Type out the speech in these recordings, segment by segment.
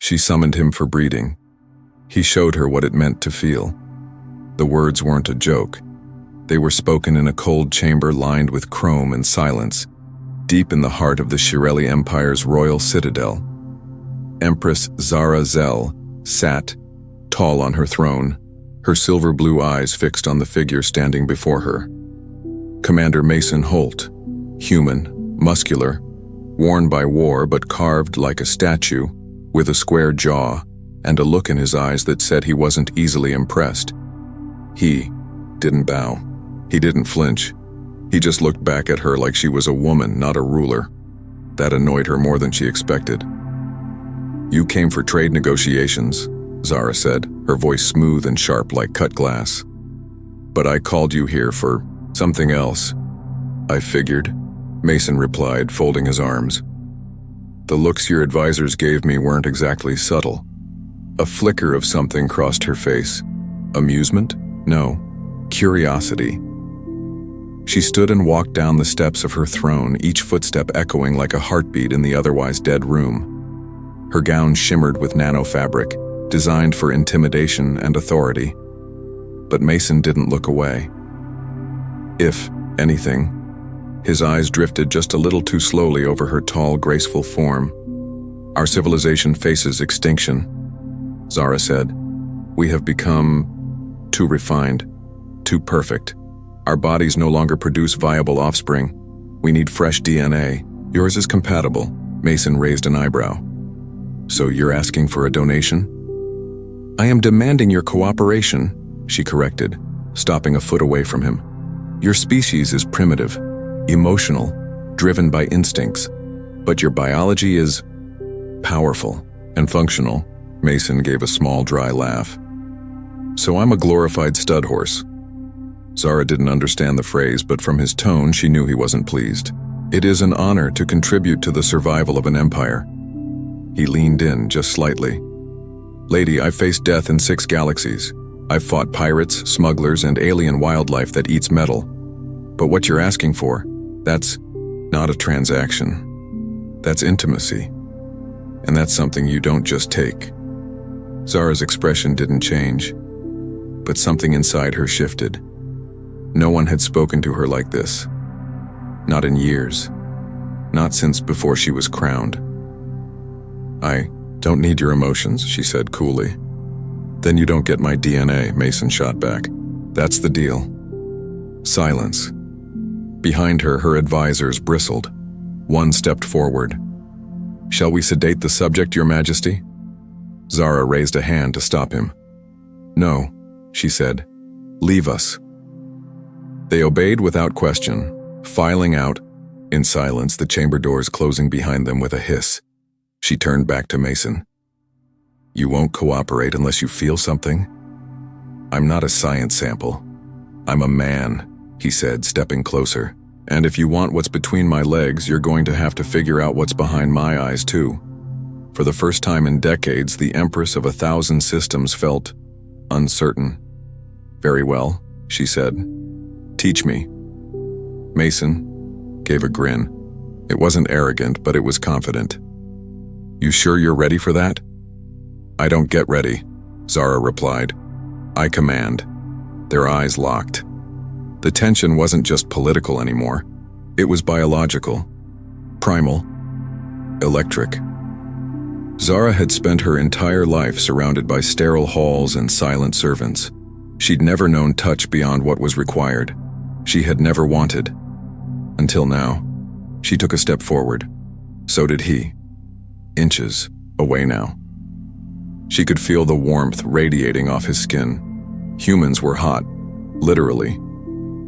She summoned him for breeding. He showed her what it meant to feel. The words weren't a joke. They were spoken in a cold chamber lined with chrome and silence, deep in the heart of the Shireli Empire's royal citadel. Empress Zara Zel sat, tall on her throne, her silver blue eyes fixed on the figure standing before her. Commander Mason Holt, human, muscular, worn by war but carved like a statue, with a square jaw and a look in his eyes that said he wasn't easily impressed. He didn't bow. He didn't flinch. He just looked back at her like she was a woman, not a ruler. That annoyed her more than she expected. "You came for trade negotiations," Zara said, her voice smooth and sharp like cut glass. "But I called you here for something else." "I figured," Mason replied, folding his arms. "The looks your advisors gave me weren't exactly subtle." A flicker of something crossed her face. Amusement? No. Curiosity. She stood and walked down the steps of her throne, each footstep echoing like a heartbeat in the otherwise dead room. Her gown shimmered with nano-fabric, designed for intimidation and authority. But Mason didn't look away. If anything, his eyes drifted just a little too slowly over her tall, graceful form. "Our civilization faces extinction," Zara said. "We have become too refined, too perfect. Our bodies no longer produce viable offspring. We need fresh DNA. Yours is compatible." Mason raised an eyebrow. "So you're asking for a donation?" "I am demanding your cooperation," she corrected, stopping a foot away from him. "Your species is primitive, emotional, driven by instincts, but your biology is powerful and functional." Mason gave a small, dry laugh. "So I'm a glorified stud horse." Zara didn't understand the phrase, but from his tone she knew he wasn't pleased. "It is an honor to contribute to the survival of an empire." He leaned in just slightly. "Lady, I've faced death in 6 galaxies. I've fought pirates, smugglers, and alien wildlife that eats metal. But what you're asking for, that's not a transaction. That's intimacy. And that's something you don't just take." Zara's expression didn't change, but something inside her shifted. No one had spoken to her like this. Not in years. Not since before she was crowned. "I don't need your emotions," she said coolly. "Then you don't get my DNA," Mason shot back. "That's the deal." Silence. Behind her, her advisors bristled. One stepped forward. "Shall we sedate the subject, Your Majesty?" Zara raised a hand to stop him. "No," she said. "Leave us." They obeyed without question, filing out, in silence, the chamber doors closing behind them with a hiss. She turned back to Mason. "You won't cooperate unless you feel something?" "I'm not a science sample. I'm a man," he said, stepping closer. "And if you want what's between my legs, you're going to have to figure out what's behind my eyes too." For the first time in decades, the Empress of 1,000 systems felt uncertain. "Very well," she said. "Teach me." Mason gave a grin. It wasn't arrogant, but it was confident. "You sure you're ready for that?" "I don't get ready," Zara replied. "I command." Their eyes locked. The tension wasn't just political anymore. It was biological, primal, electric. Zara had spent her entire life surrounded by sterile halls and silent servants. She'd never known touch beyond what was required. She had never wanted. Until now. She took a step forward. So did he. Inches away now. She could feel the warmth radiating off his skin. Humans were hot, literally.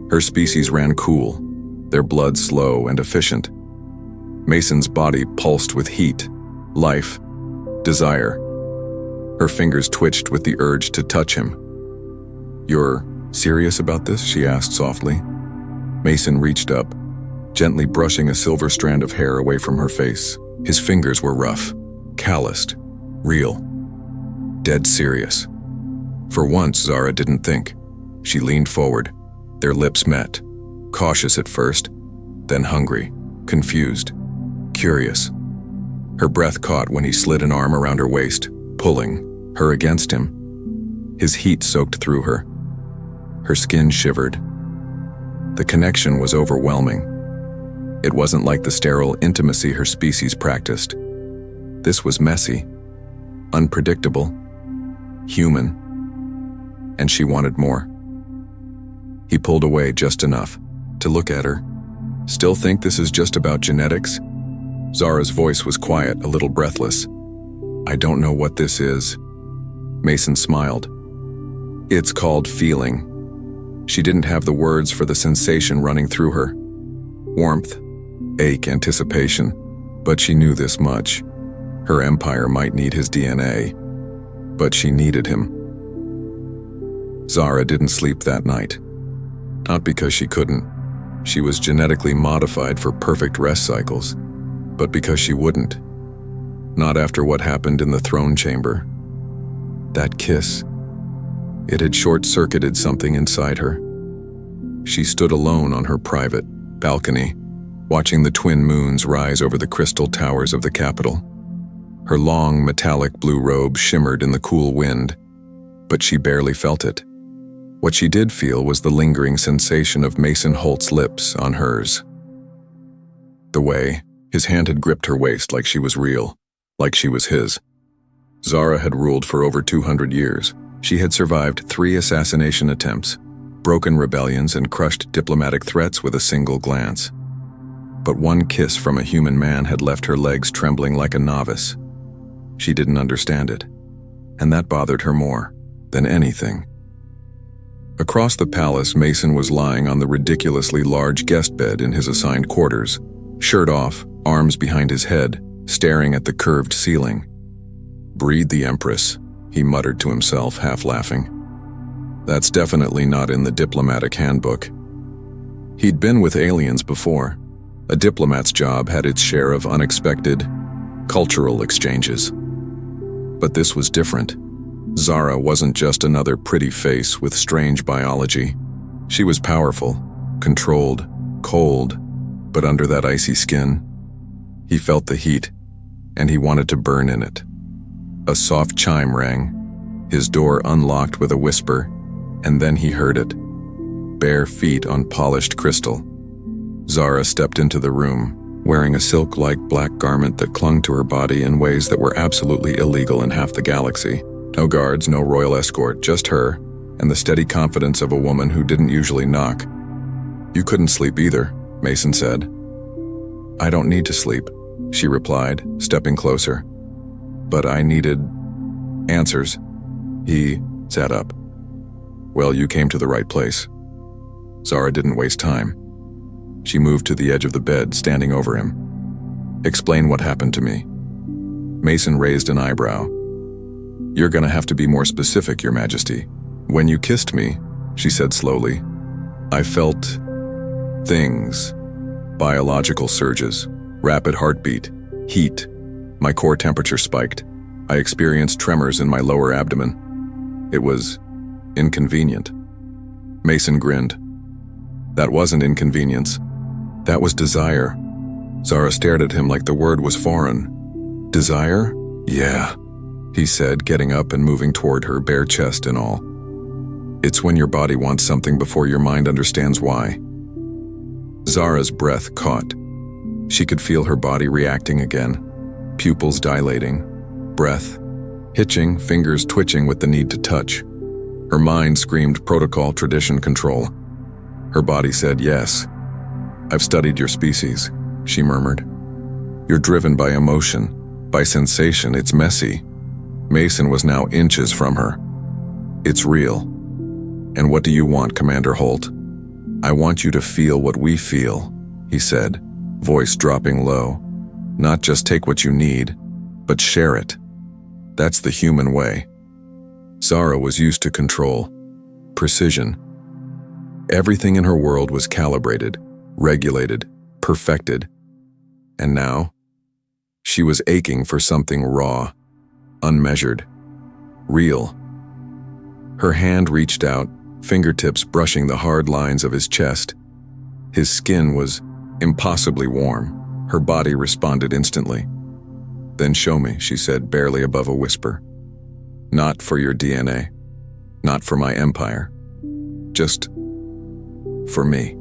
Her species ran cool, their blood slow and efficient. Mason's body pulsed with heat, life, desire. Her fingers twitched with the urge to touch him. "You're serious about this?" she asked softly. Mason reached up, gently brushing a silver strand of hair away from her face. His fingers were rough, calloused, real, dead serious. For once, Zara didn't think. She leaned forward. Their lips met, cautious at first, then hungry, confused, curious. Her breath caught when he slid an arm around her waist, pulling her against him. His heat soaked through her. Her skin shivered. The connection was overwhelming. It wasn't like the sterile intimacy her species practiced. This was messy, unpredictable, human, and she wanted more. He pulled away just enough to look at her. Still think this is just about genetics? Zara's voice was quiet, a little breathless. I don't know what this is. Mason smiled. It's called feeling. She didn't have the words for the sensation running through her. Warmth, ache, anticipation, but she knew this much. Her empire might need his DNA, but she needed him. Zara didn't sleep that night. Not because she couldn't. She was genetically modified for perfect rest cycles, but because she wouldn't. Not after what happened in the throne chamber. That kiss. It had short-circuited something inside her. She stood alone on her private balcony, watching the twin moons rise over the crystal towers of the capital. Her long, metallic blue robe shimmered in the cool wind, but she barely felt it. What she did feel was the lingering sensation of Mason Holt's lips on hers. The way his hand had gripped her waist like she was real, like she was his. Zara had ruled for over 200 years. She had survived 3 assassination attempts, broken rebellions, and crushed diplomatic threats with a single glance. But one kiss from a human man had left her legs trembling like a novice. She didn't understand it, and that bothered her more than anything. Across the palace, Mason was lying on the ridiculously large guest bed in his assigned quarters, shirt off, arms behind his head, staring at the curved ceiling. Breathe the Empress, he muttered to himself, half laughing. That's definitely not in the diplomatic handbook. He'd been with aliens before. A diplomat's job had its share of unexpected, cultural exchanges. But this was different. Zara wasn't just another pretty face with strange biology. She was powerful, controlled, cold, but under that icy skin, he felt the heat, and he wanted to burn in it. A soft chime rang, his door unlocked with a whisper, and then he heard it. Bare feet on polished crystal. Zara stepped into the room, wearing a silk-like black garment that clung to her body in ways that were absolutely illegal in half the galaxy. No guards, no royal escort, just her, and the steady confidence of a woman who didn't usually knock. You couldn't sleep either, Mason said. I don't need to sleep, she replied, stepping closer. But I needed answers. He sat up. Well, you came to the right place. Zara didn't waste time. She moved to the edge of the bed, standing over him. Explain what happened to me. Mason raised an eyebrow. You're gonna have to be more specific, Your Majesty. When you kissed me, she said slowly, I felt things. Biological surges, rapid heartbeat, heat. My core temperature spiked. I experienced tremors in my lower abdomen. It was inconvenient. Mason grinned. That wasn't inconvenience. That was desire. Zara stared at him like the word was foreign. Desire? Yeah, he said, getting up and moving toward her, bare chest and all. It's when your body wants something before your mind understands why. Zara's breath caught. She could feel her body reacting again, pupils dilating, breath hitching, fingers twitching with the need to touch. Her mind screamed protocol, tradition, control. Her body said yes. I've studied your species, she murmured. You're driven by emotion, by sensation. It's messy. Mason was now inches from her. It's real. And what do you want, Commander Holt? I want you to feel what we feel, he said, voice dropping low. Not just take what you need, but share it. That's the human way. Zara was used to control, precision. Everything in her world was calibrated, regulated, perfected. And now, she was aching for something raw, unmeasured, real. Her hand reached out, fingertips brushing the hard lines of his chest. His skin was impossibly warm. Her body responded instantly. Then show me, she said, barely above a whisper. Not for your DNA. Not for my empire. Just for me.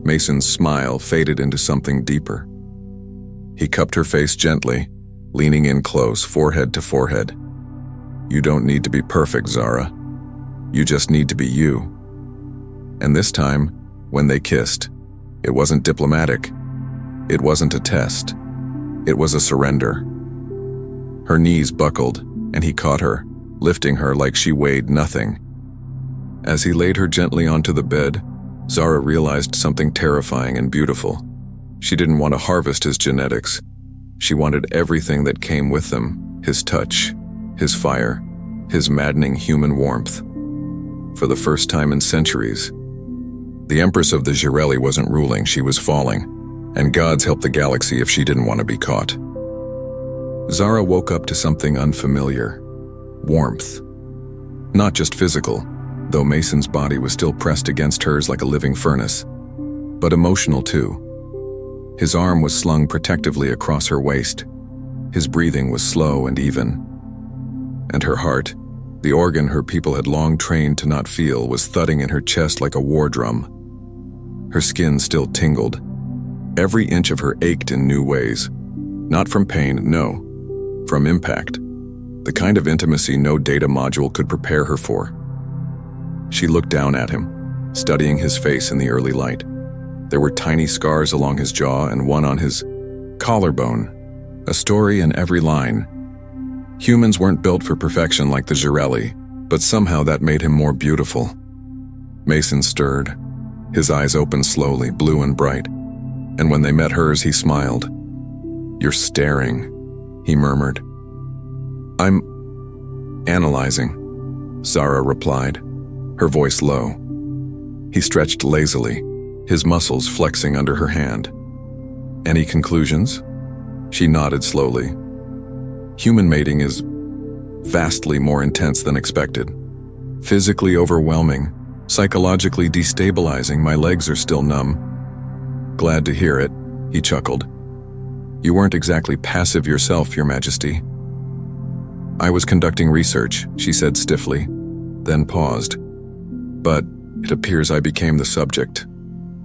Mason's smile faded into something deeper. He cupped her face gently, leaning in close, forehead to forehead. You don't need to be perfect, Zara. You just need to be you. And this time, when they kissed, it wasn't diplomatic. It wasn't a test. It was a surrender. Her knees buckled, and he caught her, lifting her like she weighed nothing. As he laid her gently onto the bed, Zara realized something terrifying and beautiful. She didn't want to harvest his genetics. She wanted everything that came with them, his touch, his fire, his maddening human warmth. For the first time in centuries, the Empress of the Jirelli wasn't ruling, she was falling, and gods help the galaxy if she didn't want to be caught. Zara woke up to something unfamiliar. Warmth. Not just physical, though Mason's body was still pressed against hers like a living furnace, but emotional too. His arm was slung protectively across her waist. His breathing was slow and even. And her heart, the organ her people had long trained to not feel, was thudding in her chest like a war drum. Her skin still tingled. Every inch of her ached in new ways. Not from pain, no. From impact. The kind of intimacy no data module could prepare her for. She looked down at him, studying his face in the early light. There were tiny scars along his jaw and one on his collarbone, a story in every line. Humans weren't built for perfection like the Jirelli, but somehow that made him more beautiful. Mason stirred. His eyes opened slowly, blue and bright, and when they met hers, he smiled. You're staring, he murmured. I'm analyzing, Zara replied, her voice low. He stretched lazily, his muscles flexing under her hand. Any conclusions? She nodded slowly. Human mating is vastly more intense than expected. Physically overwhelming, psychologically destabilizing. My legs are still numb. Glad to hear it, he chuckled. You weren't exactly passive yourself, Your Majesty. I was conducting research, she said stiffly, then paused. But it appears I became the subject.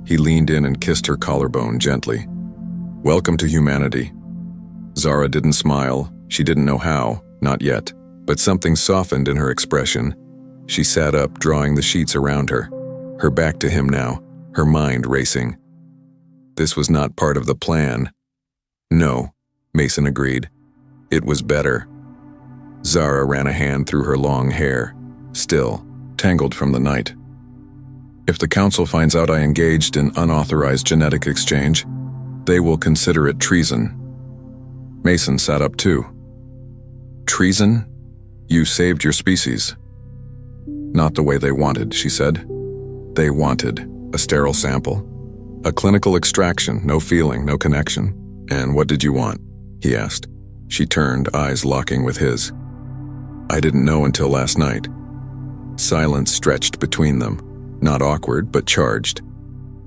He leaned in and kissed her collarbone gently. Welcome to humanity. Zara didn't smile. She didn't know how, not yet, but something softened in her expression. She sat up, drawing the sheets around her, her back to him now, her mind racing. This was not part of the plan. No, Mason agreed. It was better. Zara ran a hand through her long hair, still, tangled from the night. If the council finds out I engaged in unauthorized genetic exchange, they will consider it treason. Mason sat up too. Treason? You saved your species. Not the way they wanted, she said. They wanted a sterile sample. A clinical extraction, no feeling, no connection. And what did you want? He asked. She turned, eyes locking with his. I didn't know until last night. Silence stretched between them. Not awkward, but charged.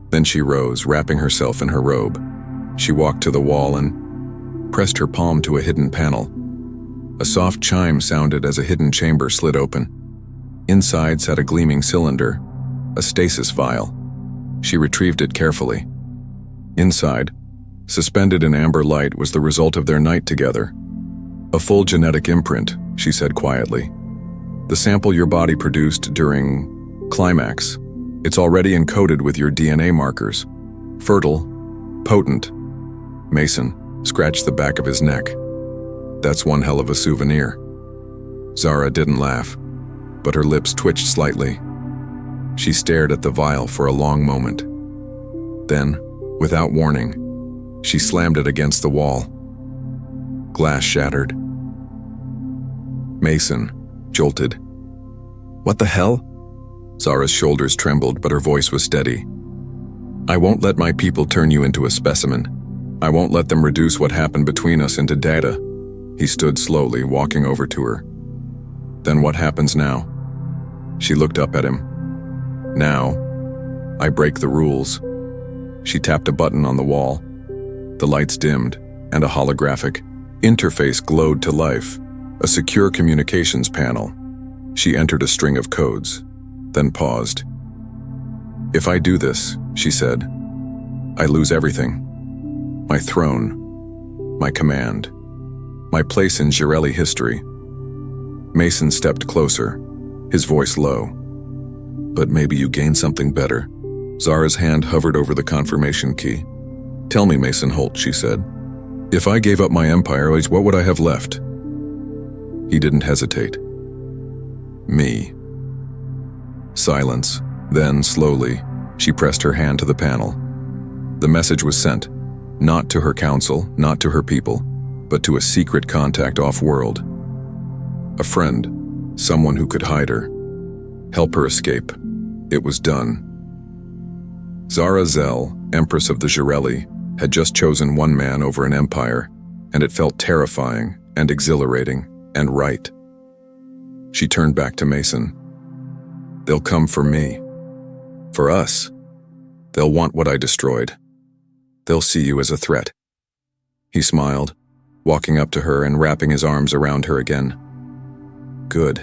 Then she rose, wrapping herself in her robe. She walked to the wall and pressed her palm to a hidden panel. A soft chime sounded as a hidden chamber slid open. Inside sat a gleaming cylinder, a stasis vial. She retrieved it carefully. Inside, suspended in amber light, was the result of their night together. A full genetic imprint, she said quietly. The sample your body produced during climax. It's already encoded with your DNA markers. Fertile, potent. Mason scratched the back of his neck. That's one hell of a souvenir. Zara didn't laugh, but her lips twitched slightly. She stared at the vial for a long moment. Then, without warning, she slammed it against the wall. Glass shattered. Mason jolted. What the hell? Zara's shoulders trembled, but her voice was steady. I won't let my people turn you into a specimen. I won't let them reduce what happened between us into data. He stood slowly, walking over to her. Then what happens now? She looked up at him. Now, I break the rules. She tapped a button on the wall. The lights dimmed, and a holographic interface glowed to life, a secure communications panel. She entered a string of codes, then paused. "If I do this," she said, "I lose everything. My throne, my command, my place in Jirelli history." Mason stepped closer, his voice low. "But maybe you gain something better." Zara's hand hovered over the confirmation key. "Tell me, Mason Holt," she said. "If I gave up my empire, what would I have left?" He didn't hesitate. "Me." Silence. Then, slowly, she pressed her hand to the panel. The message was sent, not to her council, not to her people, but to a secret contact off-world. A friend, someone who could hide her, help her escape. It was done. Zara Zell, Empress of the Jirelli, had just chosen one man over an empire, and it felt terrifying and exhilarating and right. She turned back to Mason. "They'll come for me. For us. They'll want what I destroyed. They'll see you as a threat." He smiled, walking up to her and wrapping his arms around her again. "Good.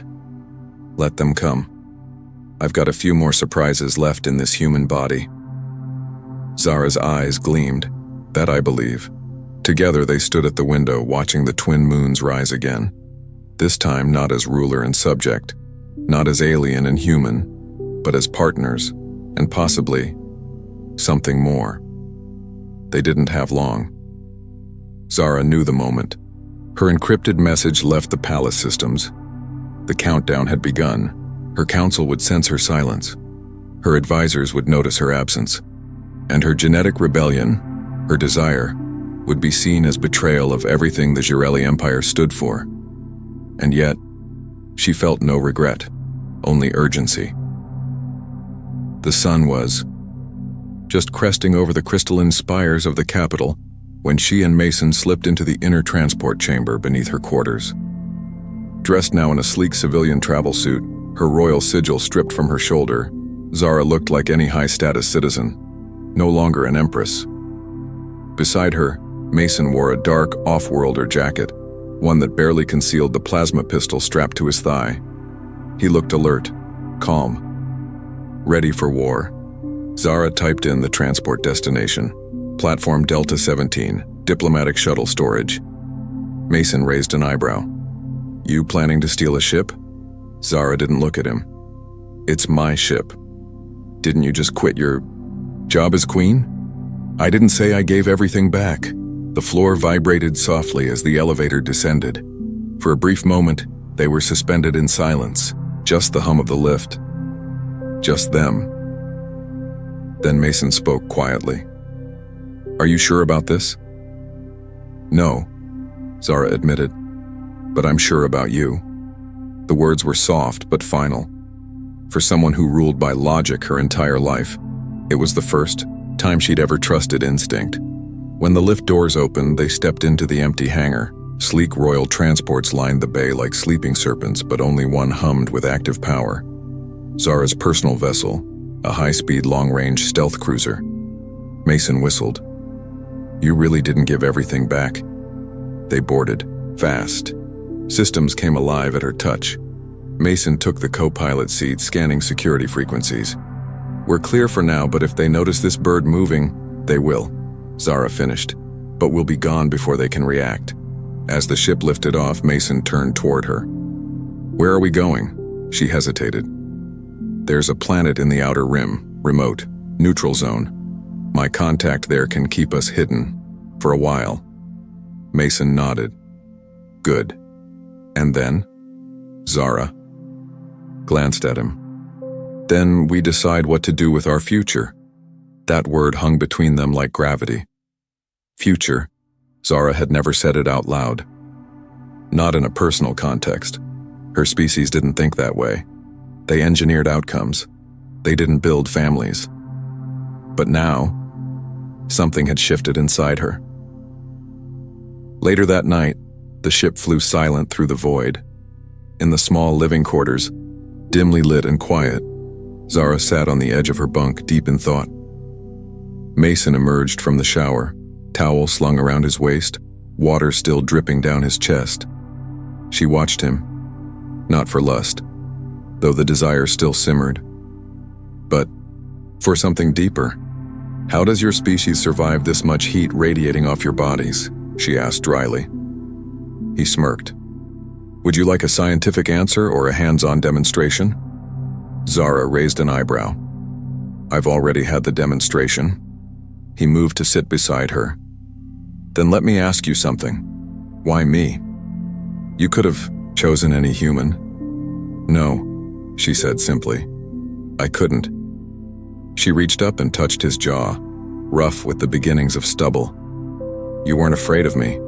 Let them come. I've got a few more surprises left in this human body." Zara's eyes gleamed. "That I believe." Together they stood at the window, watching the twin moons rise again. This time not as ruler and subject, not as alien and human, but as partners, and possibly something more. They didn't have long. Zara knew the moment. Her encrypted message left the palace systems. The countdown had begun. Her council would sense her silence. Her advisors would notice her absence. And her genetic rebellion, her desire, would be seen as betrayal of everything the Jirelli Empire stood for. And yet, she felt no regret, only urgency. The sun was just cresting over the crystalline spires of the capital when she and Mason slipped into the inner transport chamber beneath her quarters. Dressed now in a sleek civilian travel suit, her royal sigil stripped from her shoulder, Zara looked like any high-status citizen, no longer an empress. Beside her, Mason wore a dark off-worlder jacket, one that barely concealed the plasma pistol strapped to his thigh. He looked alert, calm, ready for war. Zara typed in the transport destination, Platform Delta 17, diplomatic shuttle storage. Mason raised an eyebrow. "You planning to steal a ship?" Zara didn't look at him. "It's my ship. Didn't you just quit your job as queen?" "I didn't say I gave everything back." The floor vibrated softly as the elevator descended. For a brief moment, they were suspended in silence, just the hum of the lift. Just them. Then Mason spoke quietly. "Are you sure about this?" "No," Zara admitted, "but I'm sure about you." The words were soft but final. For someone who ruled by logic her entire life, it was the first time she'd ever trusted instinct. When the lift doors opened, they stepped into the empty hangar. Sleek royal transports lined the bay like sleeping serpents, but only one hummed with active power. Zara's personal vessel, a high-speed, long-range stealth cruiser. Mason whistled. "You really didn't give everything back." They boarded, fast. Systems came alive at her touch. Mason took the co-pilot seat, scanning security frequencies. "We're clear for now, but if they notice this bird moving, they will," Zara finished. "But we'll be gone before they can react." As the ship lifted off, Mason turned toward her. "Where are we going?" She hesitated. "There's a planet in the outer rim, remote, neutral zone. My contact there can keep us hidden, for a while." Mason nodded. "Good. And then?" Zara glanced at him. "Then we decide what to do with our future." That word hung between them like gravity. Future. Zara had never said it out loud. Not in a personal context. Her species didn't think that way. They engineered outcomes. They didn't build families. But now, something had shifted inside her. Later that night, the ship flew silent through the void. In the small living quarters, dimly lit and quiet, Zara sat on the edge of her bunk, deep in thought. Mason emerged from the shower, towel slung around his waist, water still dripping down his chest. She watched him, not for lust, though the desire still simmered, but for something deeper. "How does your species survive this much heat radiating off your bodies?" she asked dryly. He smirked. "Would you like a scientific answer or a hands-on demonstration?" Zara raised an eyebrow. "I've already had the demonstration." He moved to sit beside her. "Then let me ask you something. Why me? You could have chosen any human." "No," she said simply. "I couldn't." She reached up and touched his jaw, rough with the beginnings of stubble. "You weren't afraid of me.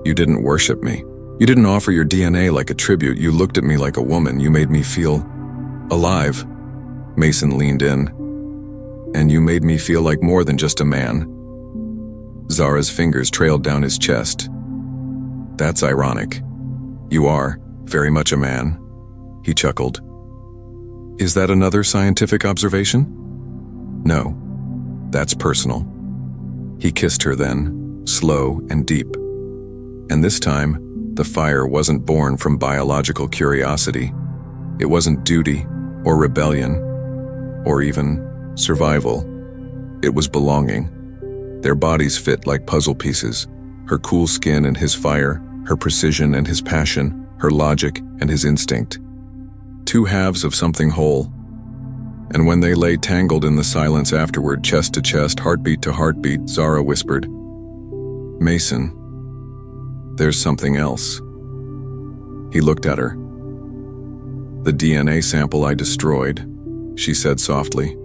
You didn't worship me. You didn't offer your DNA like a tribute. You looked at me like a woman. You made me feel alive." Mason leaned in. "And you made me feel like more than just a man." Zara's fingers trailed down his chest. "That's ironic. You are very much a man," he chuckled. "Is that another scientific observation?" "No, that's personal." He kissed her then, slow and deep. And this time, the fire wasn't born from biological curiosity. It wasn't duty or rebellion or even survival. It was belonging. Their bodies fit like puzzle pieces, her cool skin and his fire, her precision and his passion, her logic and his instinct. Two halves of something whole. And when they lay tangled in the silence afterward, chest to chest, heartbeat to heartbeat, Zara whispered, "Mason, there's something else." He looked at her. "The DNA sample I destroyed," she said softly.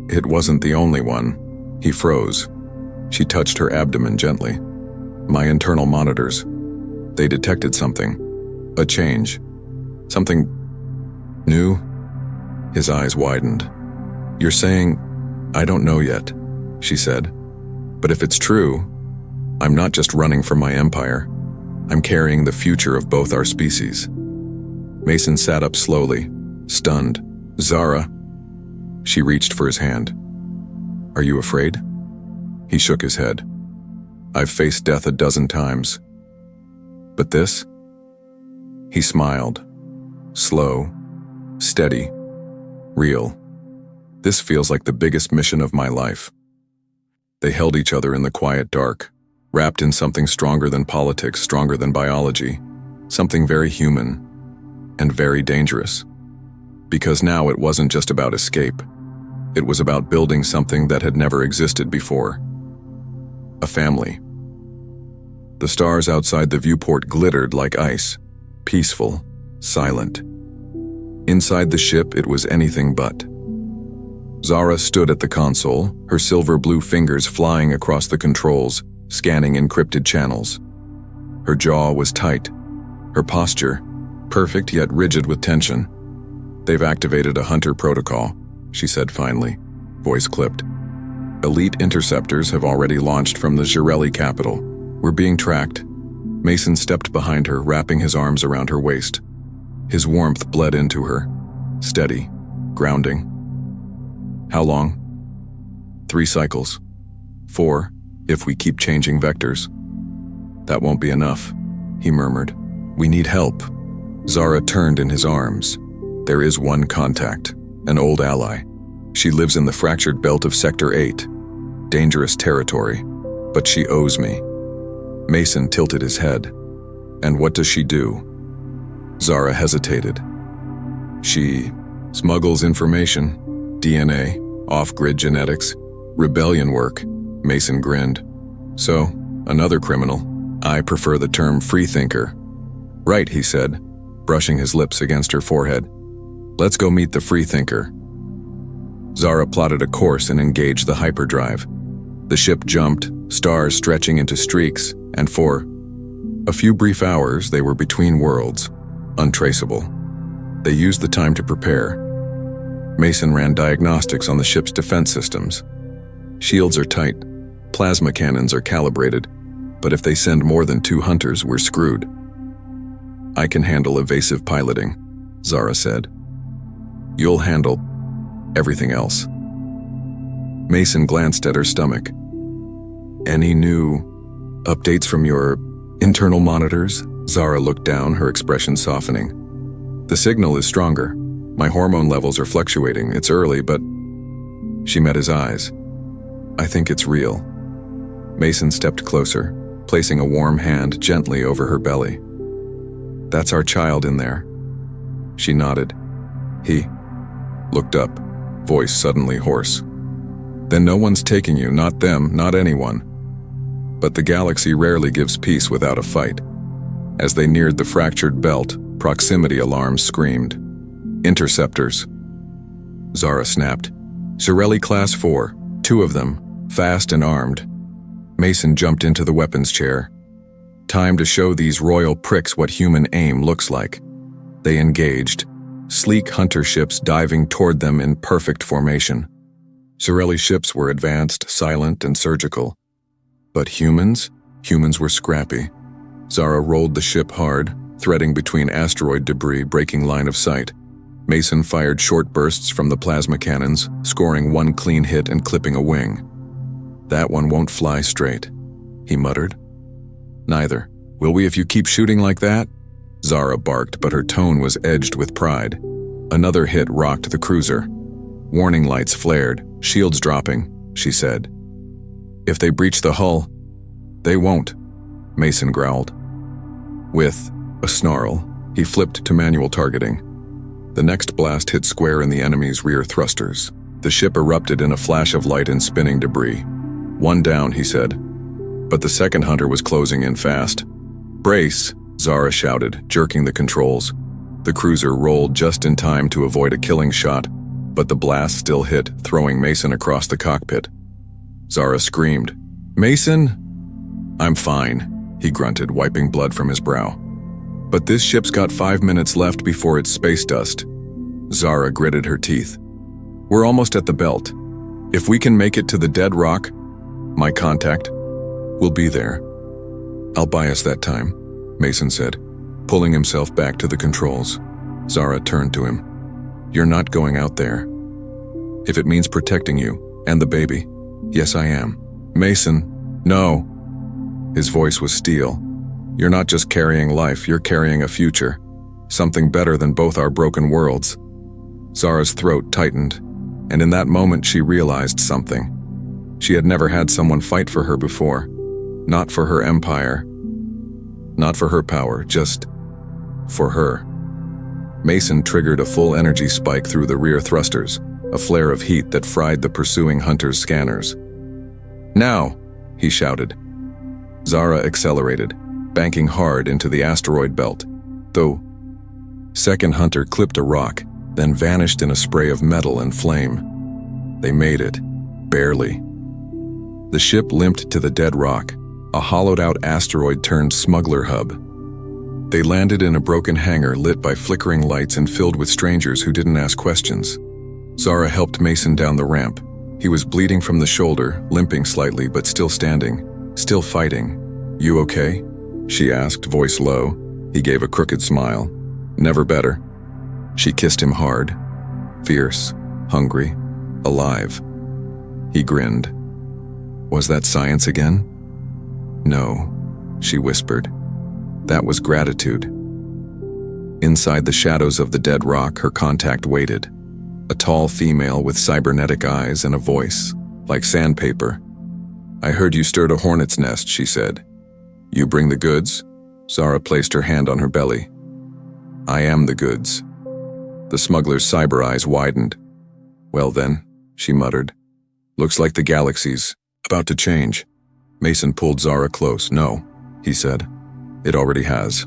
"It wasn't the only one." He froze. She touched her abdomen gently. "My internal monitors. They detected something. A change. Something new?" His eyes widened. "You're saying, I don't know yet," she said. "But if it's true, I'm not just running for my empire. I'm carrying the future of both our species." Mason sat up slowly, stunned. "Zara." She reached for his hand. "Are you afraid?" He shook his head. "I've faced death a dozen times. But this?" He smiled. Slow, steady, real. "This feels like the biggest mission of my life." They held each other in the quiet dark, wrapped in something stronger than politics, stronger than biology, something very human and very dangerous. Because now it wasn't just about escape. It was about building something that had never existed before. A family. The stars outside the viewport glittered like ice, peaceful, silent. Inside the ship, it was anything but. Zara stood at the console, her silver blue fingers flying across the controls, scanning encrypted channels. Her jaw was tight, her posture perfect yet rigid with tension. "They've activated a hunter protocol," she said finally, voice clipped. "Elite interceptors have already launched from the Jirelli capital. We're being tracked." Mason stepped behind her, wrapping his arms around her waist. His warmth bled into her, steady, grounding. "How long?" 3 cycles. 4, if we keep changing vectors. "That won't be enough," he murmured. "We need help." Zara turned in his arms. "There is one contact, an old ally. She lives in the fractured belt of Sector 8. Dangerous territory, but she owes me." Mason tilted his head. "And what does she do?" Zara hesitated. "She smuggles information, DNA, off-grid genetics, rebellion work." Mason grinned. "So, another criminal. I prefer the term freethinker." "Right," he said, brushing his lips against her forehead. "Let's go meet the freethinker." Zara plotted a course and engaged the hyperdrive. The ship jumped, stars stretching into streaks, and for a few brief hours they were between worlds, untraceable. They used the time to prepare. Mason ran diagnostics on the ship's defense systems. Shields are tight, plasma cannons are calibrated, but if they send more than 2 hunters, we're screwed. "I can handle evasive piloting," Zara said. "You'll handle everything else." Mason glanced at her stomach. "Any new Updates from your internal monitors? Zara looked down, her expression softening. The signal is stronger. My hormone levels are fluctuating. It's early, but... She met his eyes. I think it's real. Mason stepped closer, placing a warm hand gently over her belly. That's our child in there. She nodded. He looked up, voice suddenly hoarse. Then no one's taking you, not them, not anyone. But the galaxy rarely gives peace without a fight. As they neared the fractured belt, proximity alarms screamed. Interceptors. Zara snapped. Zarelli Class 4, 2 of them, fast and armed. Mason jumped into the weapons chair. Time to show these royal pricks what human aim looks like. They engaged, sleek hunter ships diving toward them in perfect formation. Zarelli ships were advanced, silent, and surgical. But humans were scrappy. Zara rolled the ship hard, threading between asteroid debris, breaking line of sight. Mason fired short bursts from the plasma cannons, scoring one clean hit and clipping a wing. That one won't fly straight, he muttered. Neither. Will we if you keep shooting like that? Zara barked, but her tone was edged with pride. Another hit rocked the cruiser. Warning lights flared, shields dropping, she said. If they breach the hull, they won't, Mason growled. With a snarl, he flipped to manual targeting. The next blast hit square in the enemy's rear thrusters. The ship erupted in a flash of light and spinning debris. One down, he said. But the second hunter was closing in fast. Brace, Zara shouted, jerking the controls. The cruiser rolled just in time to avoid a killing shot, but the blast still hit, throwing Mason across the cockpit. Zara screamed, Mason? I'm fine, he grunted, wiping blood from his brow. But this ship's got 5 minutes left before it's space dust. Zara gritted her teeth. We're almost at the belt. If we can make it to the dead rock, my contact, will be there. I'll buy us that time, Mason said, pulling himself back to the controls. Zara turned to him. You're not going out there. If it means protecting you and the baby, yes I am. Mason, no. His voice was steel. You're not just carrying life, you're carrying a future. Something better than both our broken worlds. Zara's throat tightened, and in that moment she realized something. She had never had someone fight for her before. Not for her empire. Not for her power, just for her. Mason triggered a full energy spike through the rear thrusters, a flare of heat that fried the pursuing hunter's scanners. Now, he shouted. Zara accelerated, banking hard into the asteroid belt. Though, second hunter clipped a rock, then vanished in a spray of metal and flame. They made it, barely. The ship limped to the dead rock, a hollowed-out asteroid-turned smuggler hub. They landed in a broken hangar lit by flickering lights and filled with strangers who didn't ask questions. Zara helped Mason down the ramp. He was bleeding from the shoulder, limping slightly but still standing, still fighting. You okay? She asked, voice low. He gave a crooked smile. Never better. She kissed him hard. Fierce, hungry, alive. He grinned. Was that science again? No, she whispered. That was gratitude. Inside the shadows of the dead rock, her contact waited. A tall female with cybernetic eyes and a voice, like sandpaper. I heard you stirred a hornet's nest, she said. You bring the goods? Zara placed her hand on her belly. I am the goods. The smuggler's cyber eyes widened. Well then, she muttered. Looks like the galaxy's about to change. Mason pulled Zara close. No, he said. It already has.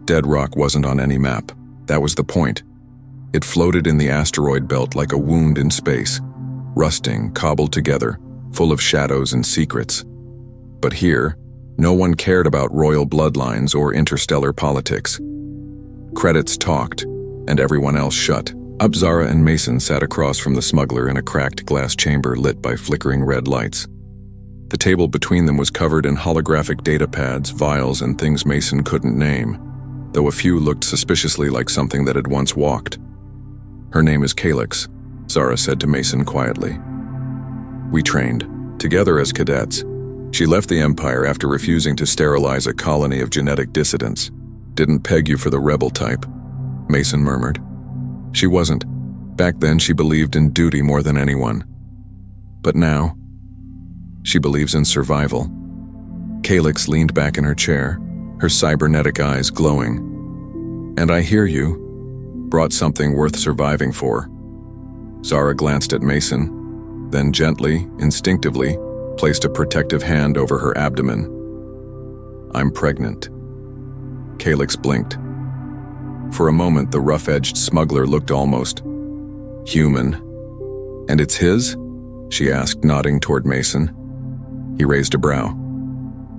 Dead Rock wasn't on any map. That was the point. It floated in the asteroid belt like a wound in space, rusting, cobbled together, full of shadows and secrets. But here, no one cared about royal bloodlines or interstellar politics. Credits talked, and everyone else shut. Up Zara and Mason sat across from the smuggler in a cracked glass chamber lit by flickering red lights. The table between them was covered in holographic data pads, vials, and things Mason couldn't name, though a few looked suspiciously like something that had once walked. Her name is Calyx, Zara said to Mason quietly. We trained, together as cadets. She left the Empire after refusing to sterilize a colony of genetic dissidents. Didn't peg you for the rebel type, Mason murmured. She wasn't. Back then she believed in duty more than anyone. But now, she believes in survival. Calyx leaned back in her chair, her cybernetic eyes glowing. And I hear you. Brought something worth surviving for. Zara glanced at Mason, then gently, instinctively, placed a protective hand over her abdomen. I'm pregnant. Calyx blinked. For a moment, the rough-edged smuggler looked almost human. And it's his? She asked, nodding toward Mason. He raised a brow.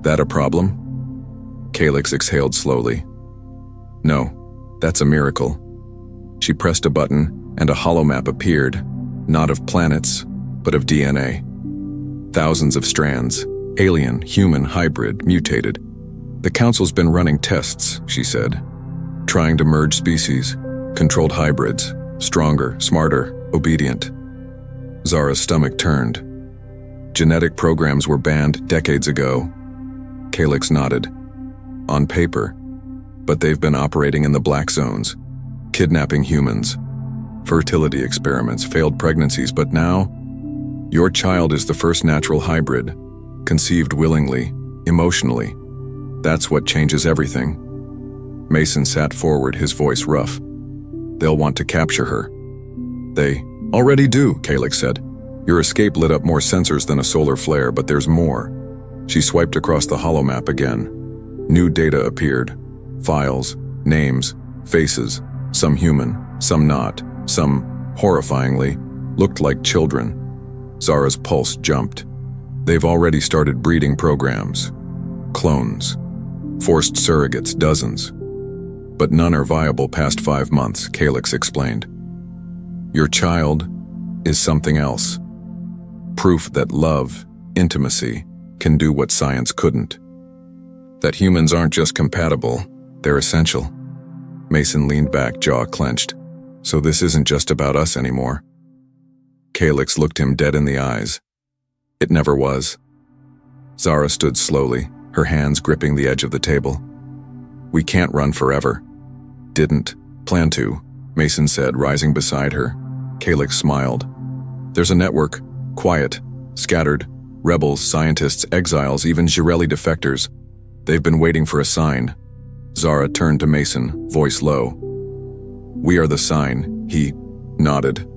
That a problem? Calyx exhaled slowly. No, that's a miracle. She pressed a button, and a holomap appeared, not of planets, but of DNA. Thousands of strands, alien, human, hybrid, mutated. The Council's been running tests, she said. Trying to merge species, controlled hybrids, stronger, smarter, obedient. Zara's stomach turned. Genetic programs were banned decades ago. Calyx nodded. On paper. But they've been operating in the black zones, kidnapping humans, fertility experiments, failed pregnancies, but now, your child is the first natural hybrid, conceived willingly, emotionally. That's what changes everything. Mason sat forward, his voice rough. They'll want to capture her. They already do, Calyx said. Your escape lit up more sensors than a solar flare, but there's more. She swiped across the holomap again. New data appeared. Files, names, faces, some human, some not, some, horrifyingly, looked like children. Zara's pulse jumped. They've already started breeding programs. Clones. Forced surrogates, dozens. But none are viable past 5 months, Calyx explained. Your child is something else. Proof that love, intimacy, can do what science couldn't. That humans aren't just compatible, they're essential. Mason leaned back, jaw clenched. So this isn't just about us anymore. Calyx looked him dead in the eyes. It never was. Zara stood slowly, her hands gripping the edge of the table. We can't run forever. Didn't plan to, Mason said, rising beside her. Calyx smiled. There's a network, quiet, scattered, rebels, scientists, exiles, even Jirelli defectors. They've been waiting for a sign. Zara turned to Mason, voice low. We are the sign, he nodded.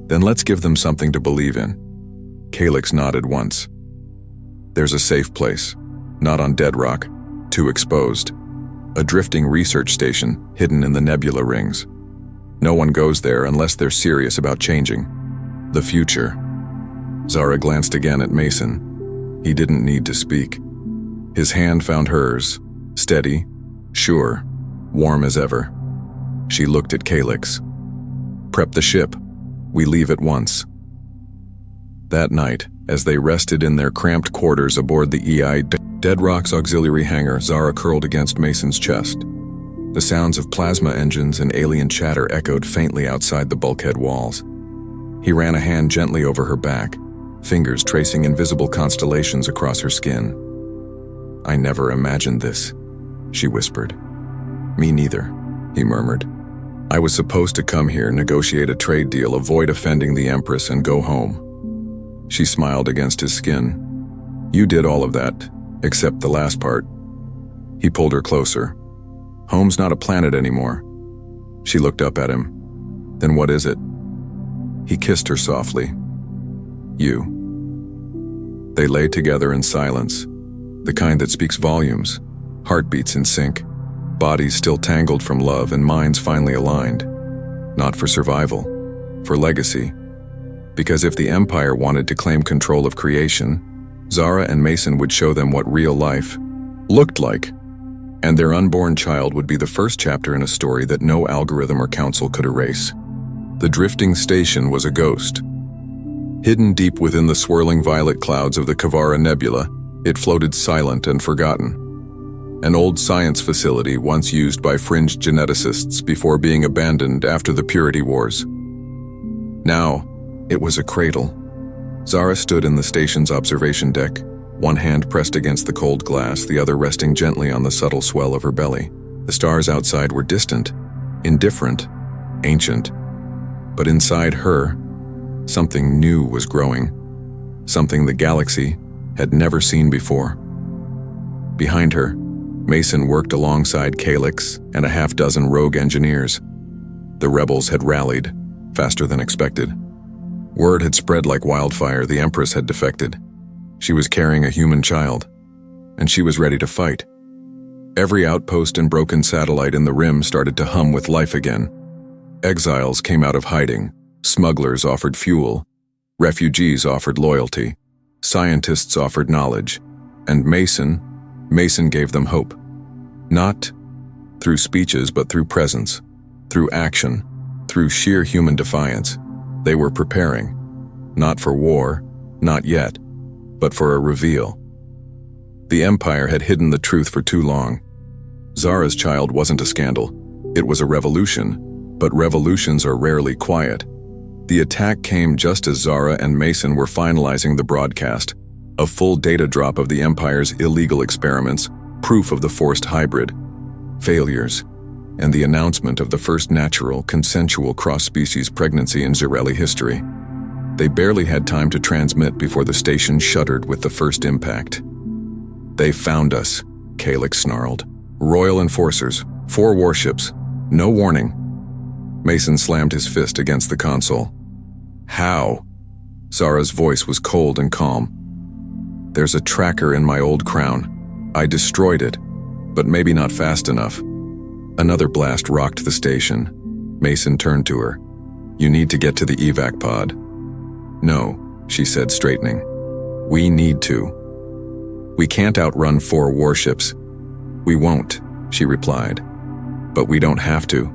Then let's give them something to believe in. Calyx nodded once. There's a safe place, not on Dead Rock, too exposed. A drifting research station hidden in the nebula rings. No one goes there unless they're serious about changing the future. Zara glanced again at Mason. He didn't need to speak. His hand found hers, steady, sure, warm as ever. She looked at Calyx. Prep the ship. We leave at once. That night, as they rested in their cramped quarters aboard the EI Dead Rock's auxiliary hangar, Zara curled against Mason's chest. The sounds of plasma engines and alien chatter echoed faintly outside the bulkhead walls. He ran a hand gently over her back, fingers tracing invisible constellations across her skin. I never imagined this, she whispered. Me neither, he murmured. I was supposed to come here, negotiate a trade deal, avoid offending the Empress, and go home. She smiled against his skin. You did all of that, except the last part. He pulled her closer. Home's not a planet anymore. She looked up at him. Then what is it? He kissed her softly. You. They lay together in silence, the kind that speaks volumes, heartbeats in sync, bodies still tangled from love and minds finally aligned. Not for survival, for legacy. Because if the Empire wanted to claim control of creation, Zara and Mason would show them what real life looked like, and their unborn child would be the first chapter in a story that no algorithm or council could erase. The drifting station was a ghost. Hidden deep within the swirling violet clouds of the Kavara Nebula, it floated silent and forgotten. An old science facility once used by fringe geneticists before being abandoned after the Purity Wars. Now, it was a cradle. Zara stood in the station's observation deck, one hand pressed against the cold glass, the other resting gently on the subtle swell of her belly. The stars outside were distant, indifferent, ancient. But inside her, something new was growing, something the galaxy had never seen before. Behind her, Mason worked alongside Calix and a half-dozen rogue engineers. The rebels had rallied, faster than expected. Word had spread like wildfire. The Empress had defected. She was carrying a human child, and she was ready to fight. Every outpost and broken satellite in the rim started to hum with life again. Exiles came out of hiding. Smugglers offered fuel. Refugees offered loyalty. Scientists offered knowledge. And Mason gave them hope. Not through speeches, but through presence, through action, through sheer human defiance. They were preparing, not for war, not yet, but for a reveal. The Empire had hidden the truth for too long. Zara's child wasn't a scandal. It was a revolution, but revolutions are rarely quiet. The attack came just as Zara and Mason were finalizing the broadcast, a full data drop of the Empire's illegal experiments, proof of the forced hybrid, failures, and the announcement of the first natural, consensual cross-species pregnancy in Zirelli history. They barely had time to transmit before the station shuddered with the first impact. "They found us," Calix snarled. "Royal enforcers, 4 warships, no warning." Mason slammed his fist against the console. "How?" Zara's voice was cold and calm. "There's a tracker in my old crown. I destroyed it, but maybe not fast enough." Another blast rocked the station. Mason turned to her. "You need to get to the evac pod." "No," she said, straightening. "We need to. We can't outrun 4 warships." "We won't," she replied. "But we don't have to.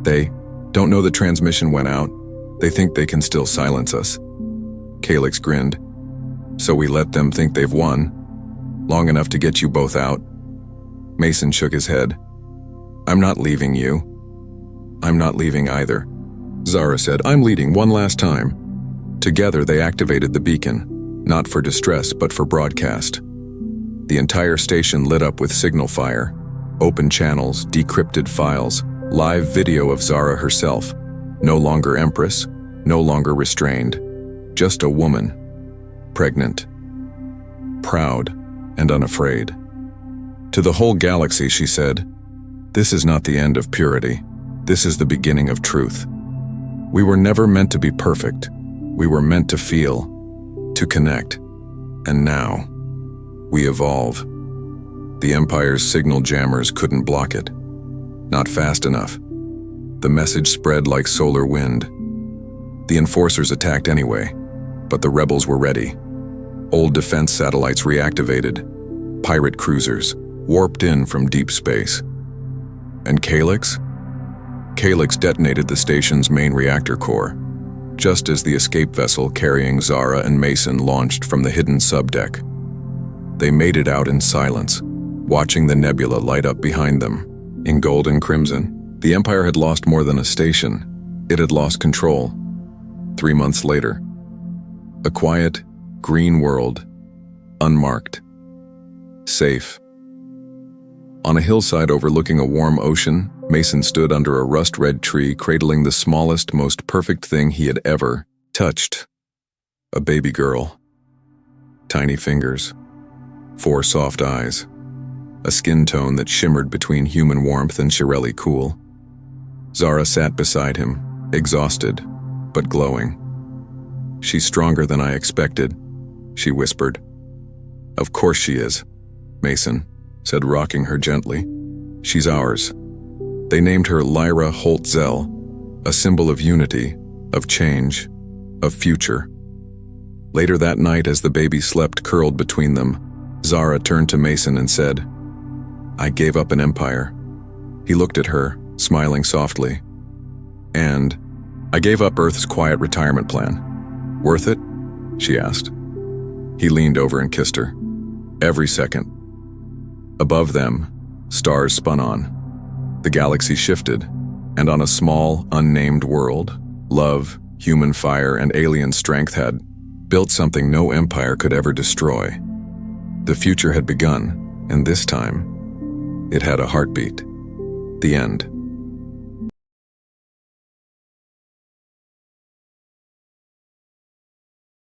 They don't know the transmission went out. They think they can still silence us." Calix grinned. "So we let them think they've won? Long enough to get you both out?" Mason shook his head. "I'm not leaving you." "I'm not leaving either." Zara said, "I'm leading one last time." Together they activated the beacon, not for distress but for broadcast. The entire station lit up with signal fire, open channels, decrypted files, live video of Zara herself, no longer Empress, no longer restrained, just a woman, pregnant, proud, and unafraid. To the whole galaxy, she said, "This is not the end of purity. This is the beginning of truth. We were never meant to be perfect. We were meant to feel, to connect. And now, we evolve." The Empire's signal jammers couldn't block it. Not fast enough. The message spread like solar wind. The enforcers attacked anyway, but the rebels were ready. Old defense satellites reactivated. Pirate cruisers warped in from deep space. And Calix? Calix detonated the station's main reactor core, just as the escape vessel carrying Zara and Mason launched from the hidden subdeck. They made it out in silence, watching the nebula light up behind them. In gold and crimson, the Empire had lost more than a station. It had lost control. 3 months later, a quiet, green world, unmarked, safe. On a hillside overlooking a warm ocean, Mason stood under a rust-red tree, cradling the smallest, most perfect thing he had ever touched. A baby girl. Tiny fingers. 4 soft eyes. A skin tone that shimmered between human warmth and Shirelli cool. Zara sat beside him, exhausted, but glowing. "She's stronger than I expected," she whispered. "Of course she is," Mason said, rocking her gently. "She's ours." They named her Lyra Holt-Zell, a symbol of unity, of change, of future. Later that night, as the baby slept curled between them, Zara turned to Mason and said, "I gave up an empire." He looked at her, smiling softly. "And I gave up Earth's quiet retirement plan. Worth it?" she asked. He leaned over and kissed her. Every second. Above them, stars spun on. The galaxy shifted, and on a small, unnamed world, love, human fire, and alien strength had built something no empire could ever destroy. The future had begun, and this time, it had a heartbeat. The end.